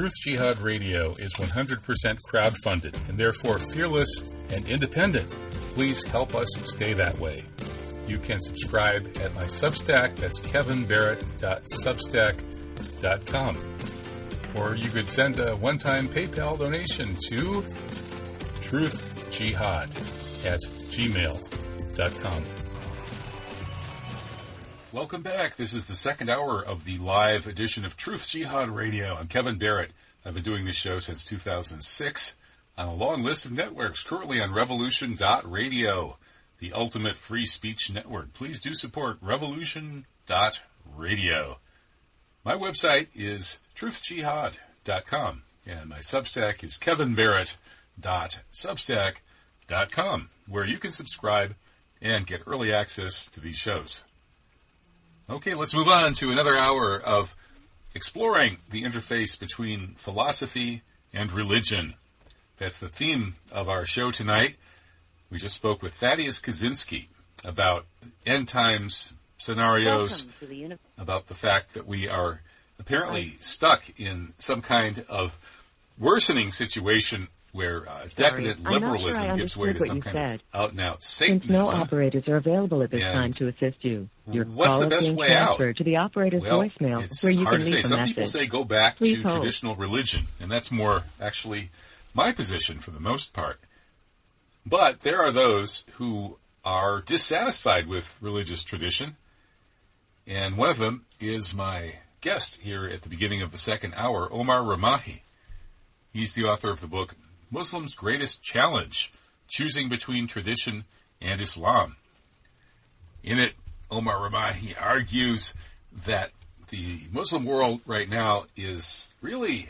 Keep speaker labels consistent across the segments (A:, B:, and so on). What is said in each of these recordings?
A: Truth Jihad Radio is 100% crowdfunded and therefore fearless and independent. Please help us stay that way. You can subscribe at my Substack, that's kevinbarrett.substack.com. Or you could send a one-time PayPal donation to truthjihad@gmail.com. Welcome back. This is the second hour of the live edition of Truth Jihad Radio. I'm Kevin Barrett. I've been doing this show since 2006 on a long list of networks, currently on Revolution.radio, the ultimate free speech network. Please do support Revolution.radio. My website is truthjihad.com, and my Substack is kevinbarrett.substack.com, where you can subscribe and get early access to these shows. Okay, let's move on to another hour of exploring the interface between philosophy and religion. That's the theme of our show tonight. We just spoke with Thaddeus Kaczynski about end times scenarios, about the fact that we are apparently stuck in some kind of worsening situation where decadent liberalism gives way to some kind of out-and-out Satanism.
B: Since no operators are available at this time to assist you, your
A: what's
B: call
A: the
B: is
A: best
B: being
A: way out?
B: transferred to the operator's voicemail,
A: it's
B: where you
A: hard
B: can
A: to say.
B: leave a
A: Some
B: message.
A: people say go back
B: Please
A: to
B: hold.
A: traditional religion, and that's more actually my position for the most part. But there are those who are dissatisfied with religious tradition, and one of them is my guest here at the beginning of the second hour, Omar Ramahi. He's the author of the book Muslims' Greatest Challenge, Choosing Between Tradition and Islam. In it, Omar Ramahi argues that the Muslim world right now is really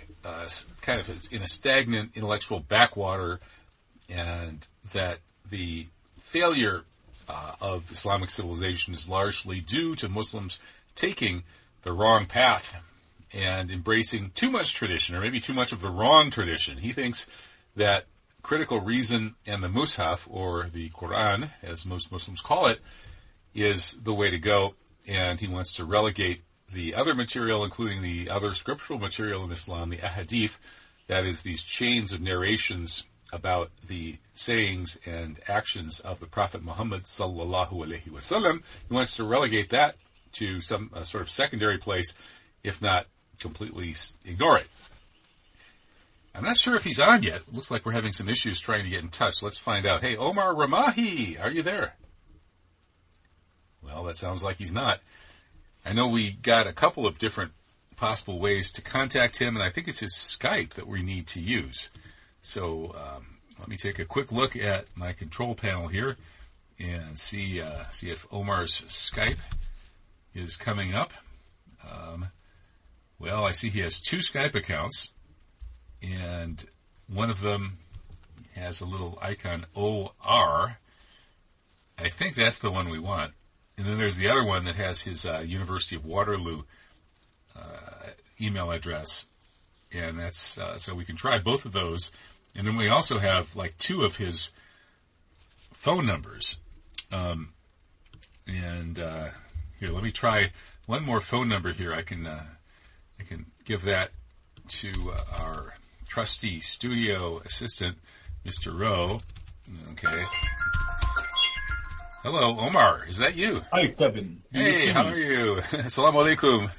A: kind of in a stagnant intellectual backwater, and that the failure of Islamic civilization is largely due to Muslims taking the wrong path and embracing too much tradition, or maybe too much of the wrong tradition. He thinks that critical reason and the Mus'haf, or the Quran, as most Muslims call it, is the way to go, and he wants to relegate the other material, including the other scriptural material in Islam, the ahadith, that is these chains of narrations about the sayings and actions of the Prophet Muhammad sallallahu alaihi wasallam. He wants to relegate that to some sort of secondary place, if not completely ignore it. I'm not sure if he's on yet. It looks like we're having some issues trying to get in touch. Let's find out. Hey, Omar Ramahi, are you there? Well, that sounds like he's not. I know we got a couple of different possible ways to contact him, and I think it's his Skype that we need to use. So let me take a quick look at my control panel here and see if Omar's Skype is coming up. Well, I see he has two Skype accounts, and one of them has a little icon OR. I think that's the one we want. And then there's the other one that has his University of Waterloo email address. And that's so we can try both of those. And then we also have like two of his phone numbers. Here, let me try one more phone number here. I can give that to our trusty studio assistant, Mr. Rowe. Okay. Hello, Omar. Is that you?
C: Hi, Kevin.
A: Hey, how are you? Assalamu alaikum.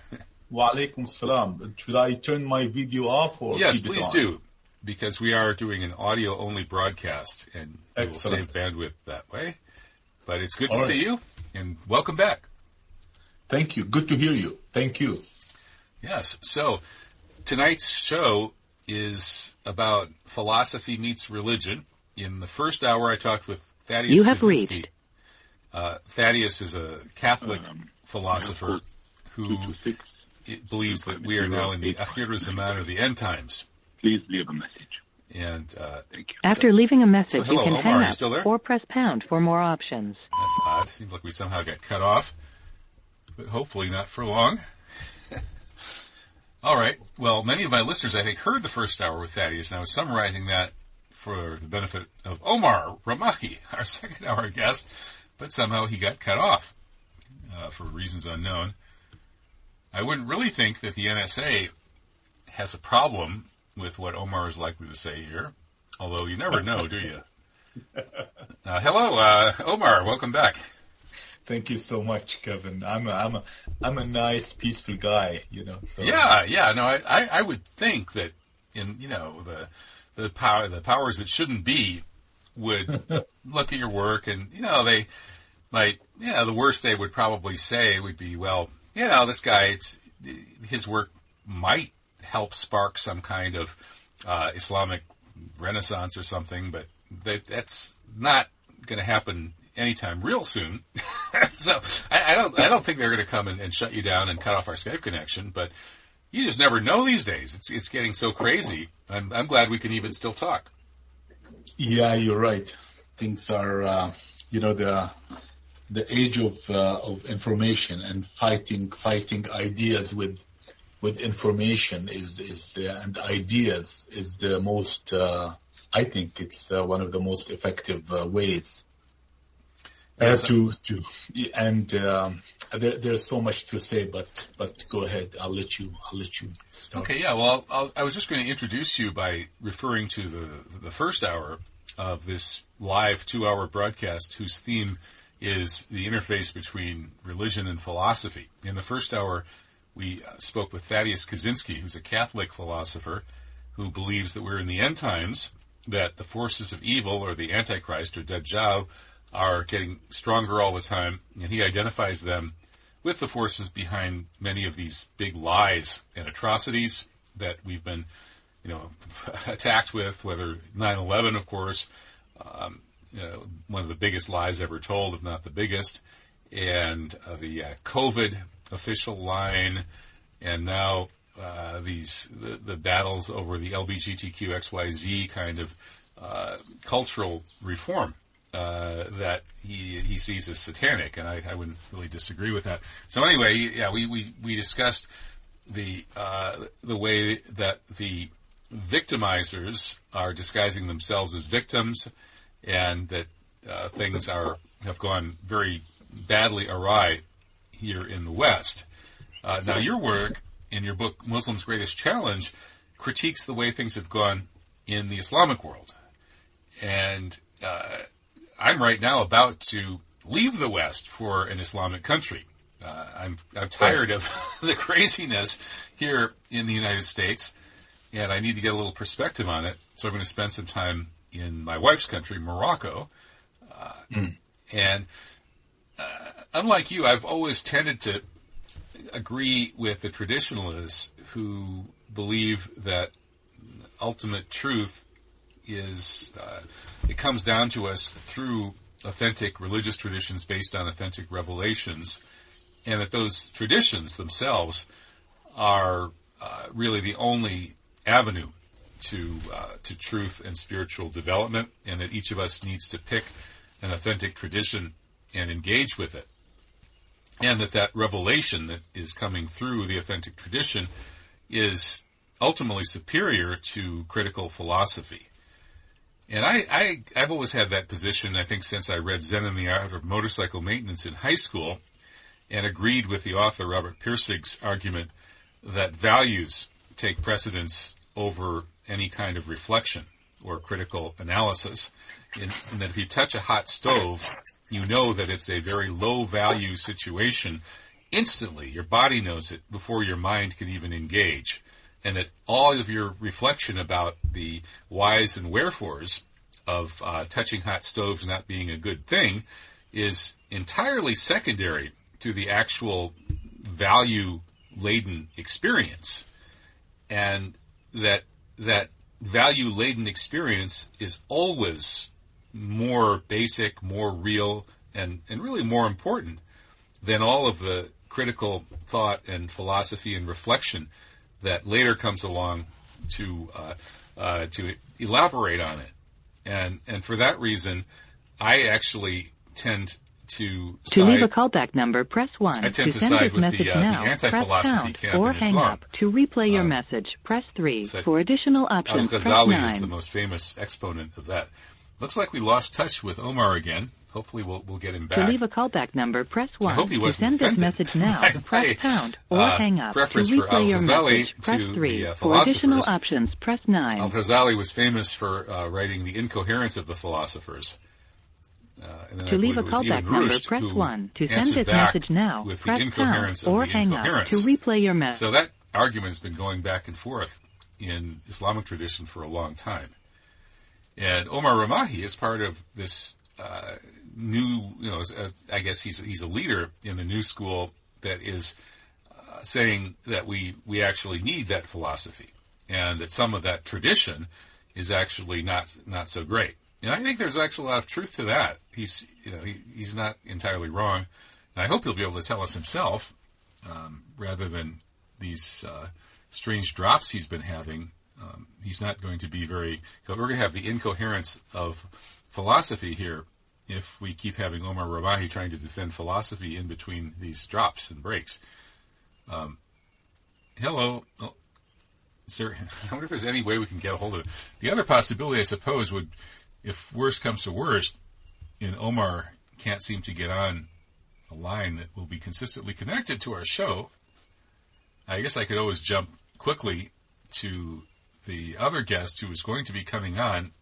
C: Wa alaikum salam. Should I turn my video off or
A: yes,
C: keep it
A: please
C: on?
A: do, because we are doing an audio-only broadcast, and we will save bandwidth that way. But it's good to see you, and welcome back.
C: Thank you. Good to hear you. Thank you.
A: Yes. So tonight's show is about philosophy meets religion. In the first hour, I talked with Thaddeus
B: You have
A: Kaczynski.
B: reached.
A: Thaddeus is a Catholic philosopher who believes that we are now in the Akhir Zaman, or the end times.
D: Please leave a message.
A: And
D: Thank you.
B: After leaving a message,
A: hello,
B: you can
A: Omar,
B: hang
A: are you
B: up
A: still there?
B: or press pound for more options.
A: That's odd. Seems like we somehow got cut off, but hopefully not for long. All right. Well, many of my listeners, I think, heard the first hour with Thaddeus, and I was summarizing that for the benefit of Omar Ramahi, our second hour guest, but somehow he got cut off for reasons unknown. I wouldn't really think that the NSA has a problem with what Omar is likely to say here, although you never know, do you? Hello, Omar. Welcome back.
C: Thank you so much, Kevin. I'm a nice, peaceful guy, So.
A: Yeah. No, I would think that in the powers that shouldn't be would look at your work, and they might, the worst they would probably say would be, well, this guy, his work might help spark some kind of Islamic renaissance or something, but that's not going to happen anytime real soon. So I don't think they're going to come and shut you down and cut off our Skype connection, but you just never know these days. It's getting so crazy. I'm glad we can even still talk.
C: Yeah, you're right. Things are, the age of information and fighting ideas with information and ideas is the most. I think it's one of the most effective ways. There's so much to say, but go ahead. I'll let you start.
A: Okay, yeah. Well, I was just going to introduce you by referring to the first hour of this live 2-hour broadcast, whose theme is the interface between religion and philosophy. In the first hour, we spoke with Thaddeus Kaczynski, who's a Catholic philosopher who believes that we're in the end times, that the forces of evil, or the Antichrist, or Dajjal, are getting stronger all the time, and he identifies them with the forces behind many of these big lies and atrocities that we've been, attacked with, whether 9/11, of course, one of the biggest lies ever told, if not the biggest, and the COVID official line, and now the battles over the LGBTQXYZ kind of cultural reform that he sees as satanic, and I wouldn't really disagree with that. So anyway, we discussed the way that the victimizers are disguising themselves as victims, and that things have gone very badly awry here in the West. Now, your work in your book, Muslim's Greatest Challenge, critiques the way things have gone in the Islamic world. And I'm right now about to leave the West for an Islamic country. I'm tired of the craziness here in the United States, and I need to get a little perspective on it. So I'm going to spend some time in my wife's country, Morocco. And unlike you, I've always tended to agree with the traditionalists who believe that ultimate truth is, it comes down to us through authentic religious traditions based on authentic revelations, and that those traditions themselves are really the only avenue to truth and spiritual development, and that each of us needs to pick an authentic tradition and engage with it. And that revelation that is coming through the authentic tradition is ultimately superior to critical philosophy. And I've always had that position, I think, since I read Zen and the Art of Motorcycle Maintenance in high school, and agreed with the author Robert Pirsig's argument that values take precedence over any kind of reflection or critical analysis, and that if you touch a hot stove, you know that it's a very low-value situation. Instantly, your body knows it before your mind can even engage, and that all of your reflection about the whys and wherefores of touching hot stoves not being a good thing is entirely secondary to the actual value-laden experience, and that value-laden experience is always more basic, more real, and really more important than all of the critical thought and philosophy and reflection that later comes along to elaborate on it. And for that reason, I actually tend to
B: leave a callback number, press 1.
A: I tend to
B: send
A: side
B: this
A: with
B: message
A: the
B: now,
A: anti-philosophy
B: press
A: camp
B: or
A: in
B: hang
A: Islam.
B: up. To replay your message, press 3. For additional options, press
A: Al-Ghazali
B: 9.
A: is the most famous exponent of that. Looks like we lost touch with Omar again. hopefully we'll get him
B: To
A: back.
B: leave a callback number, press 1.
A: I hope he
B: To
A: wasn't
B: send this
A: offended.
B: message now, press pound or hang up. To
A: Preference for
B: replay your
A: Al-Ghazali
B: message, press
A: to
B: 3.
A: the
B: For additional
A: philosophers.
B: options, press 9.
A: Al-Ghazali was famous for writing The Incoherence of the Philosophers. And then
B: To leave a
A: I believe it was
B: callback
A: Ibn
B: number,
A: Rushd
B: press
A: who
B: 1. To send
A: answered
B: this
A: back
B: message now,
A: with the
B: press
A: incoherence
B: pound
A: of
B: or
A: the
B: hang up.
A: incoherence.
B: To replay your message.
A: So that argument has been going back and forth in Islamic tradition for a long time. And Omar Ramahi is part of this new, I guess he's a leader in the new school that is saying that we actually need that philosophy, and that some of that tradition is actually not so great. And I think there's actually a lot of truth to that. He's not entirely wrong. And I hope he'll be able to tell us himself, rather than these strange drops he's been having. He's not going to be very... We're going to have the incoherence of philosophy here if we keep having Omar Ramahi trying to defend philosophy in between these drops and breaks. Hello. Oh, I wonder if there's any way we can get a hold of it. The other possibility, I suppose, would, if worse comes to worst, and Omar can't seem to get on a line that will be consistently connected to our show, I guess I could always jump quickly to the other guest who was going to be coming on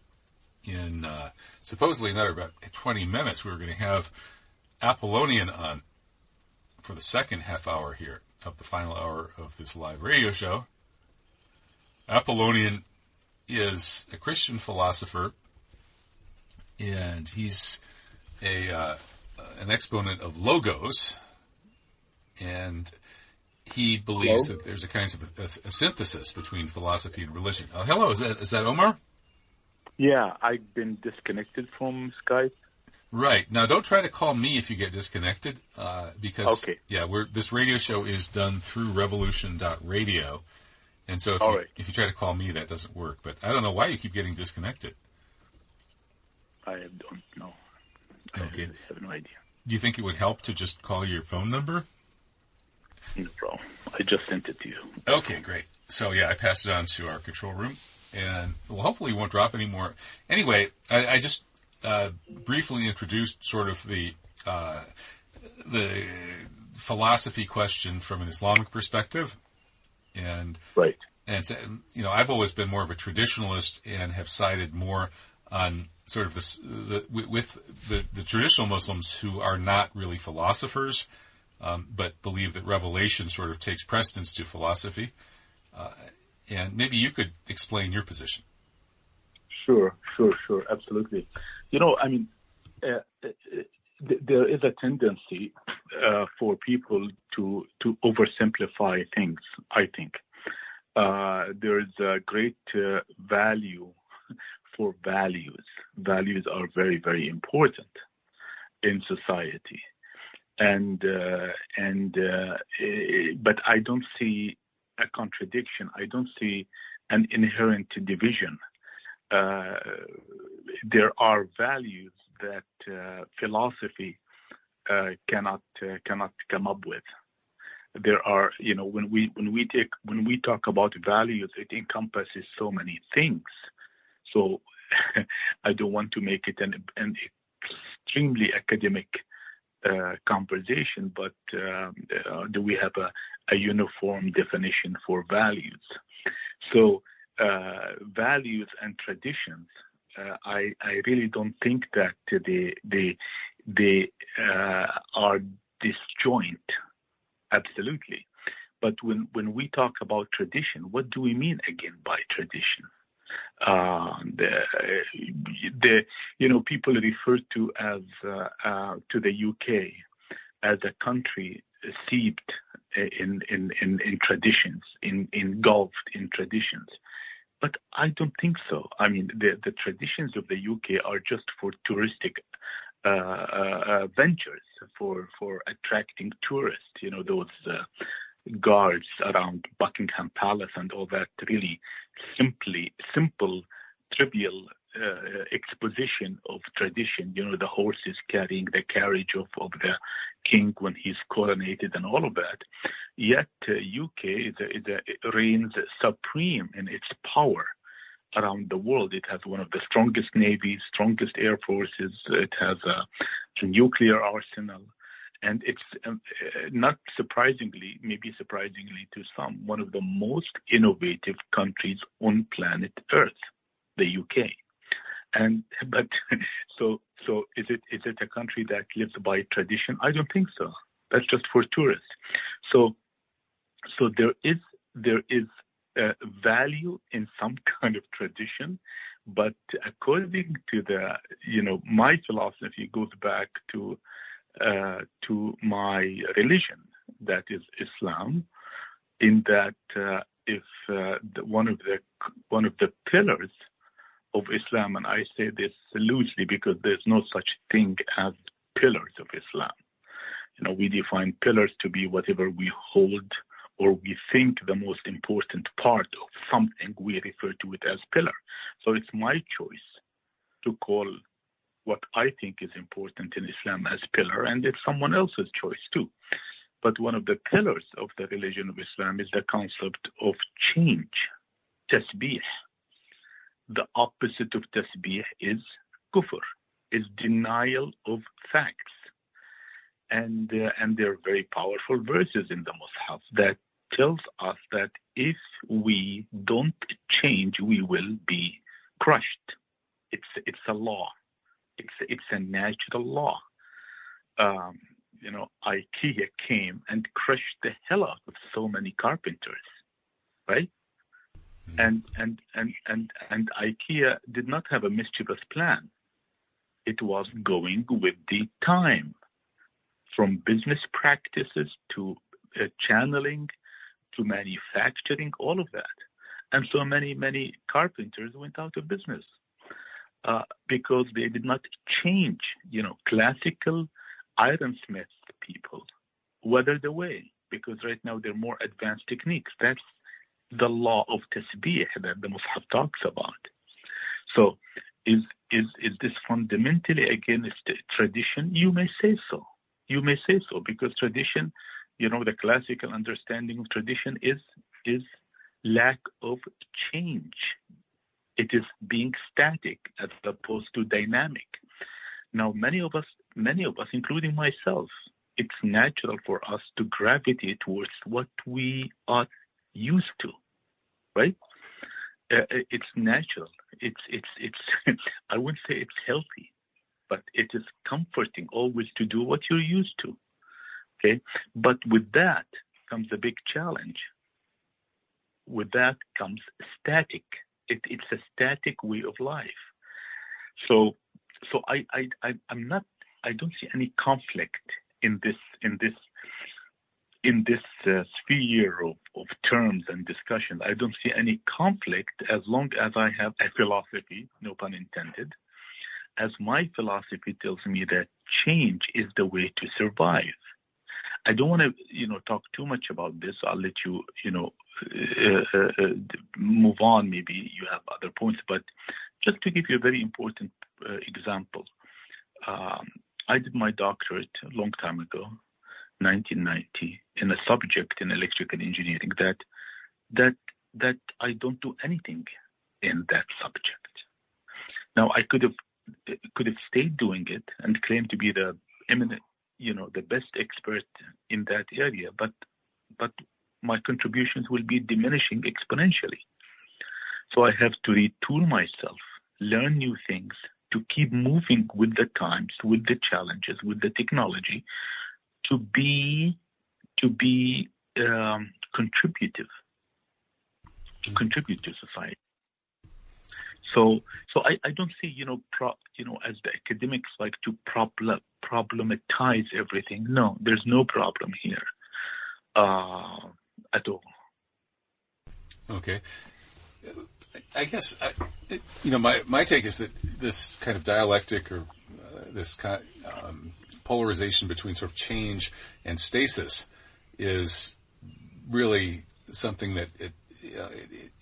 A: in supposedly another about 20 minutes. We were going to have Apollonian on for the second half hour here of the final hour of this live radio show. Apollonian is a Christian philosopher, and he's an exponent of logos, and he believes that there's a kind of a synthesis between philosophy and religion. Hello, is that Omar?
D: Yeah, I've been disconnected from Skype.
A: Right. Now, don't try to call me if you get disconnected, because
D: okay.
A: This radio show is done through revolution.radio, and so if you try to call me, that doesn't work. But I don't know why you keep getting disconnected.
D: I don't know.
A: Okay.
D: I have no idea.
A: Do you think it would help to just call your phone number?
D: No problem. I just sent it to you.
A: Okay, great. So, I passed it on to our control room, and hopefully it won't drop anymore. Anyway, I just briefly introduced sort of the philosophy question from an Islamic perspective. And,
D: right.
A: And I've always been more of a traditionalist and have sided more on sort of with the traditional Muslims who are not really philosophers, but believe that revelation sort of takes precedence to philosophy. And maybe you could explain your position.
D: Sure, absolutely. There is a tendency for people to oversimplify things, I think. There is a great value for values. Values are very, very important in society. But I don't see a contradiction. I don't see an inherent division. There are values that philosophy cannot come up with. There are, when we talk about values, it encompasses so many things. So I don't want to make it an extremely academic conversation, but do we have a uniform definition for values? So values and traditions, I really don't think that they are disjoint. Absolutely. But when we talk about tradition, what do we mean again by tradition? People refer to the UK as a country steeped in traditions, engulfed in traditions. But I don't think so. I mean, the traditions of the UK are just for touristic ventures, for attracting tourists. Those guards around Buckingham Palace and all that really simple, trivial exposition of tradition. The horses carrying the carriage of the king when he's coronated and all of that. Yet UK reigns supreme in its power around the world. It has one of the strongest navies, strongest air forces. It has a nuclear arsenal. And it's not surprisingly, maybe surprisingly to some, one of the most innovative countries on planet Earth, the UK. So is it a country that lives by tradition? I don't think so. That's just for tourists. So there is value in some kind of tradition, but according to my philosophy goes back to my religion, that is Islam, in that if one of the pillars of Islam, and I say this loosely because there's no such thing as pillars of Islam. We define pillars to be whatever we hold or we think the most important part of something, we refer to it as pillar. So it's my choice to call what I think is important in Islam as pillar, and it's someone else's choice too. But one of the pillars of the religion of Islam is the concept of change, tasbih. The opposite of tasbih is kufr, is denial of facts. And there are very powerful verses in the Mus'haf that tells us that if we don't change, we will be crushed. It's a law. It's a natural law. IKEA came and crushed the hell out of so many carpenters, right? And IKEA did not have a mischievous plan. It was going with the time, from business practices to channeling to manufacturing, all of that. And so many carpenters went out of business because they did not change. Classical ironsmith people weathered away because right now they're more advanced techniques. That's the law of tasbih that the Mus'haf talks about. So is this fundamentally against tradition? You may say so. Because tradition, the classical understanding of tradition is lack of change. It is being static as opposed to dynamic. Now, many of us, including myself, it's natural for us to gravitate towards what we are used to, right? It's natural. It's I wouldn't say it's healthy, but it is comforting always to do what you're used to. Okay, but with that comes a big challenge. With that comes static. It's a static way of life. So I'm not. I don't see any conflict in this sphere of terms and discussions. I don't see any conflict as long as I have a philosophy, no pun intended, as my philosophy tells me that change is the way to survive. I don't want to, talk too much about this. I'll let you, move on. Maybe you have other points, but just to give you a very important example, I did my doctorate a long time ago, 1990, in a subject in electrical engineering that I don't do anything in that subject. Now I could have stayed doing it and claimed to be the eminent, the best expert in that area, but my contributions will be diminishing exponentially. So I have to retool myself, learn new things, to keep moving with the times, with the challenges, with the technology, to be contributive, to contribute to society. So I don't see, as the academics like to problematize everything. No, there's no problem here at all. Okay.
A: I guess, my take is that this kind of dialectic or this kind polarization between sort of change and stasis is really something that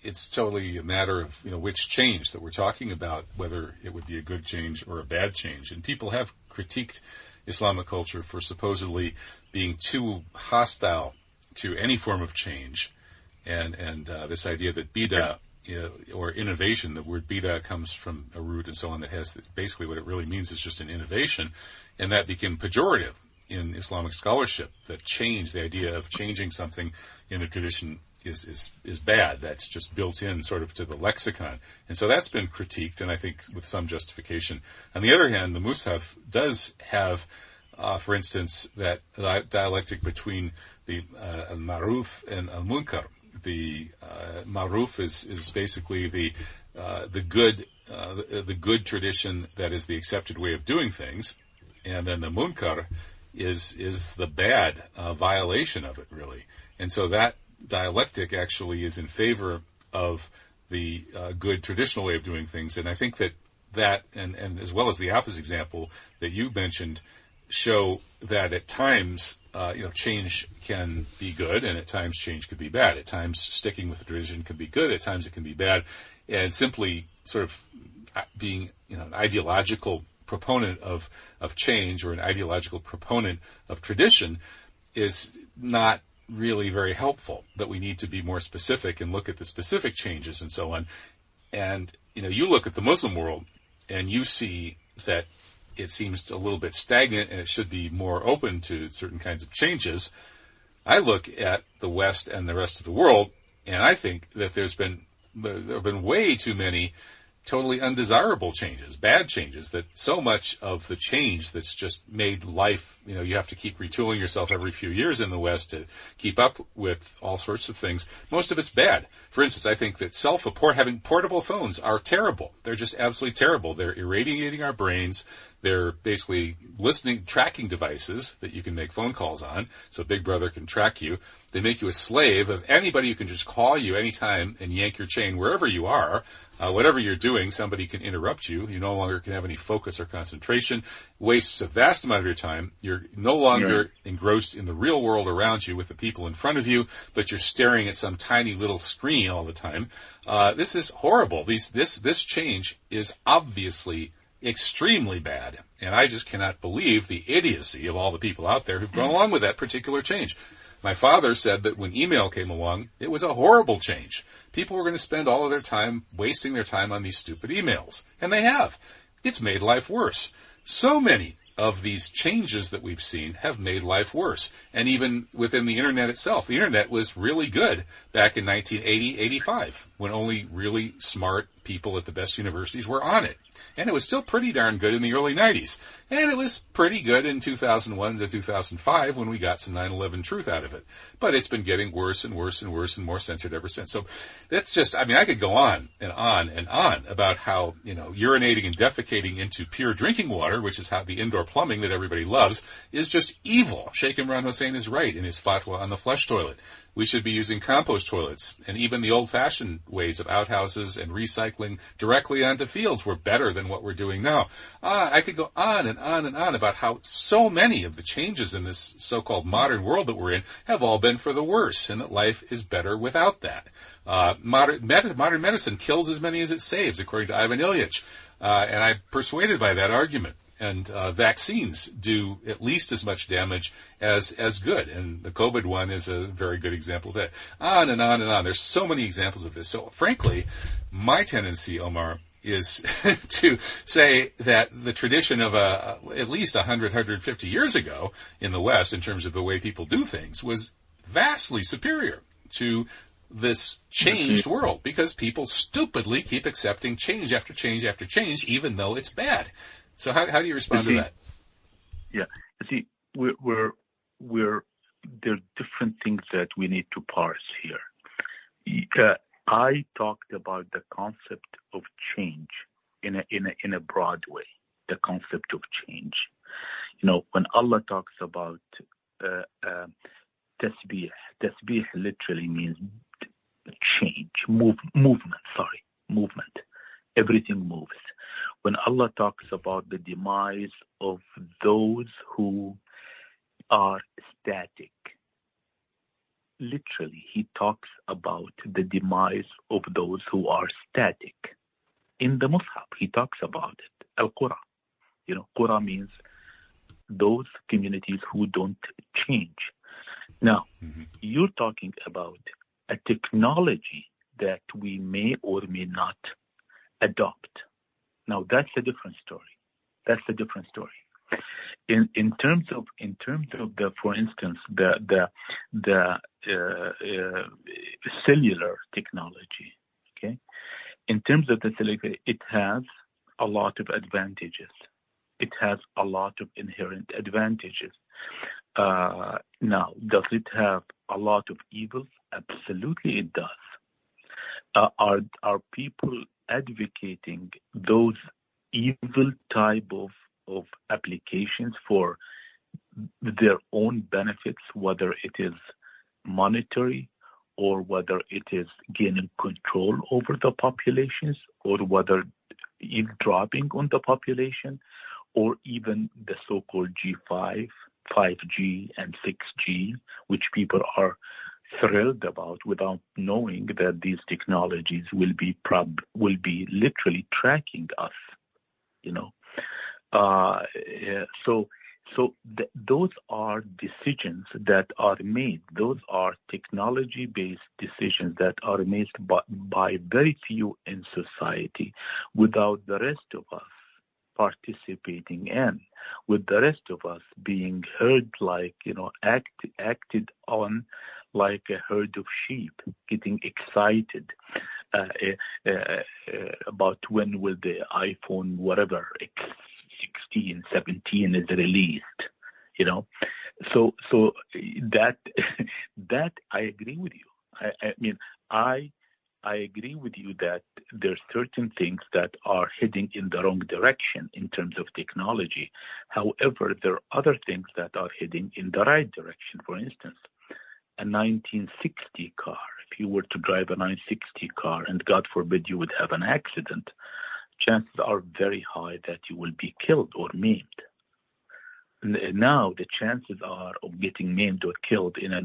A: it's totally a matter of which change that we're talking about, whether it would be a good change or a bad change. And people have critiqued Islamic culture for supposedly being too hostile to any form of change, and this idea that bid'ah or innovation. The word bid'ah comes from a root and so on that has basically what it really means is just an innovation, and that became pejorative in Islamic scholarship. That change, the idea of changing something in a tradition is bad. That's just built in sort of to the lexicon. And so that's been critiqued, and I think with some justification. On the other hand, the Mus'haf does have, for instance, that dialectic between the al-ma'ruf and al-munkar. The ma'ruf is basically the good tradition that is the accepted way of doing things, and then the munkar is the bad violation of it, really. And so that dialectic actually is in favor of the good traditional way of doing things. And I think that and as well as the opposite example that you mentioned show that at times change can be good, and at times change can be bad. At times sticking with the tradition can be good, at times it can be bad. And simply sort of being an ideological proponent of change or an ideological proponent of tradition is not really very helpful. That we need to be more specific and look at the specific changes and so on. And you look at the Muslim world and you see that it seems a little bit stagnant and it should be more open to certain kinds of changes. I look at the West and the rest of the world, and I think that there have been way too many totally undesirable changes, bad changes, that so much of the change that's just made life, you have to keep retooling yourself every few years in the West to keep up with all sorts of things. Most of it's bad. For instance, I think that having portable phones are terrible. They're just absolutely terrible. They're irradiating our brains. They're basically tracking devices that you can make phone calls on, so Big Brother can track you. They make you a slave of anybody who can just call you anytime and yank your chain wherever you are. Whatever you're doing, somebody can interrupt you. You no longer can have any focus or concentration. Wastes a vast amount of your time. You're no longer engrossed in the real world around you with the people in front of you, but you're staring at some tiny little screen all the time. This is horrible. This change is obviously extremely bad, and I just cannot believe the idiocy of all the people out there who've gone along with that particular change. My father said that when email came along, it was a horrible change. People were going to spend all of their time wasting their time on these stupid emails, and they have. It's made life worse. So many of these changes that we've seen have made life worse, and even within the internet itself. The internet was really good back in 1980-85, when only really smart people at the best universities were on it. And it was still pretty darn good in the early 90s. And it was pretty good in 2001 to 2005 when we got some 9/11 truth out of it. But it's been getting worse and worse and worse and more censored ever since. So that's just, I could go on and on and on about how, urinating and defecating into pure drinking water, which is how the indoor plumbing that everybody loves, is just evil. Sheikh Imran Hussein is right in his fatwa on the flush toilet. We should be using compost toilets, and even the old-fashioned ways of outhouses and recycling directly onto fields were better than what we're doing now. I could go on and on and on about how so many of the changes in this so-called modern world that we're in have all been for the worse, and that life is better without that. Modern medicine kills as many as it saves, according to Ivan Ilyich, and I'm persuaded by that argument. And vaccines do at least as much damage as good. And the COVID one is a very good example of that. On and on and on. There's so many examples of this. So frankly, my tendency, Omar, is to say that the tradition of at least 100, 150 years ago in the West, in terms of the way people do things, was vastly superior to this changed world, because people stupidly keep accepting change after change after change, even though it's bad. So how do you respond to that?
D: Yeah, there are different things that we need to parse here. I talked about the concept of change in a broad way. The concept of change. When Allah talks about tasbih literally means change, movement. Everything moves. When Allah talks about the demise of those who are static, literally, he talks about the demise of those who are static. In the Mus'haf, he talks about it. Al-Qura. Qura means those communities who don't change. Now, you're talking about a technology that we may or may not adopt. Now that's a different story. That's a different story. In terms of the, for instance, the cellular technology. Okay, in terms of the cellular, it has a lot of advantages. It has a lot of inherent advantages. Now, does it have a lot of evils? Absolutely, it does. Are people advocating those evil type of applications for their own benefits, whether it is monetary or whether it is gaining control over the populations, or whether eavesdropping on the population, or even the so-called G5, 5G, and 6G, which people are thrilled about without knowing that these technologies will be literally tracking us, you know. Those are decisions that are made. Those are technology-based decisions that are made by very few in society, without the rest of us participating in, with the rest of us being heard like, you know, acted on like a herd of sheep, getting excited about when will the iPhone, whatever, 16, 17 is released, you know. So that I agree with you. I mean, I agree with you that there are certain things that are heading in the wrong direction in terms of technology. However, there are other things that are heading in the right direction. For instance, a 1960 car. If you were to drive a 1960 car and God forbid you would have an accident, chances are very high that you will be killed or maimed. Now the chances are of getting maimed or killed in a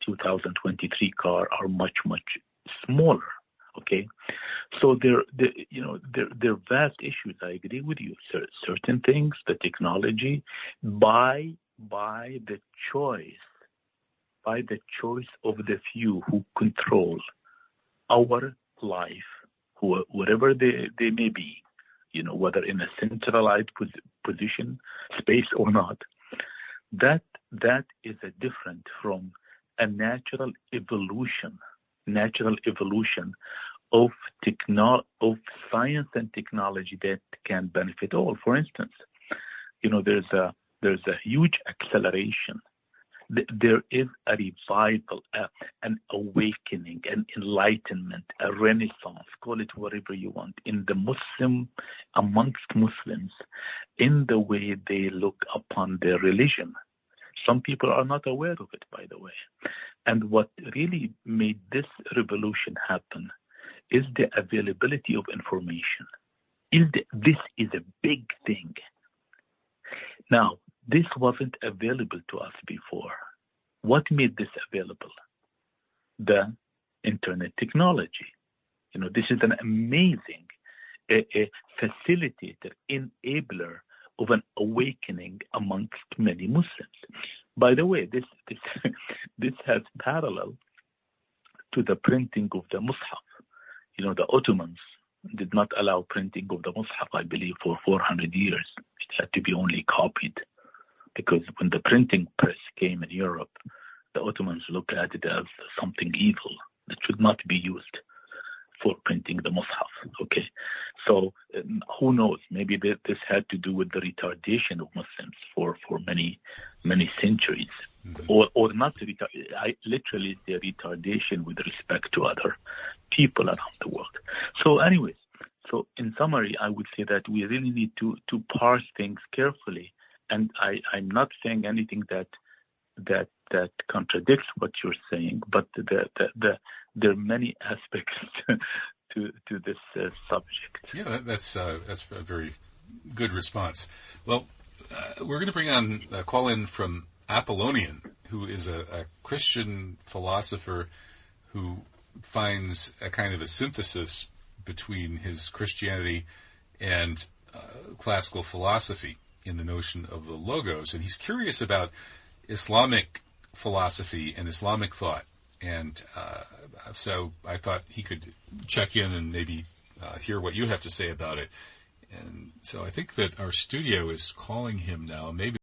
D: 2023 car are much, much smaller. Okay, so there are vast issues. I agree with you. Certain things, the technology, by the choice of the few who control our life, wherever they may be, you know, whether in a centralized position, space or not, that is a different from a natural evolution of science and technology that can benefit all. For instance, you know, there's a huge acceleration. There is a revival, an awakening, an enlightenment, a renaissance, call it whatever you want, amongst Muslims, in the way they look upon their religion. Some people are not aware of it, by the way. And what really made this revolution happen is the availability of information. This is a big thing. Now, this wasn't available to us before. What made this available? The internet technology. You know, this is an amazing facilitator, enabler of an awakening amongst many Muslims. By the way, this has parallel to the printing of the Mus'haf. You know, the Ottomans did not allow printing of the Mus'haf, I believe, for 400 years. It had to be only copied, because when the printing press came in Europe, the Ottomans looked at it as something evil that should not be used for printing the Mus'haf. Okay, so who knows? Maybe this had to do with the retardation of Muslims for many centuries, or not. I literally say retardation with respect to other people around the world. So, anyways, so in summary, I would say that we really need to parse things carefully, and I'm not saying anything that contradicts what you're saying, but there are many aspects to this subject.
A: Yeah, that's a very good response. Well, we're going to bring on a call in from Apollonian, who is a Christian philosopher who finds a kind of a synthesis between his Christianity and classical philosophy in the notion of the logos, and he's curious about Islamic philosophy and Islamic thought And so I thought he could check in and maybe hear what you have to say about it. And so I think that our studio is calling him now. Maybe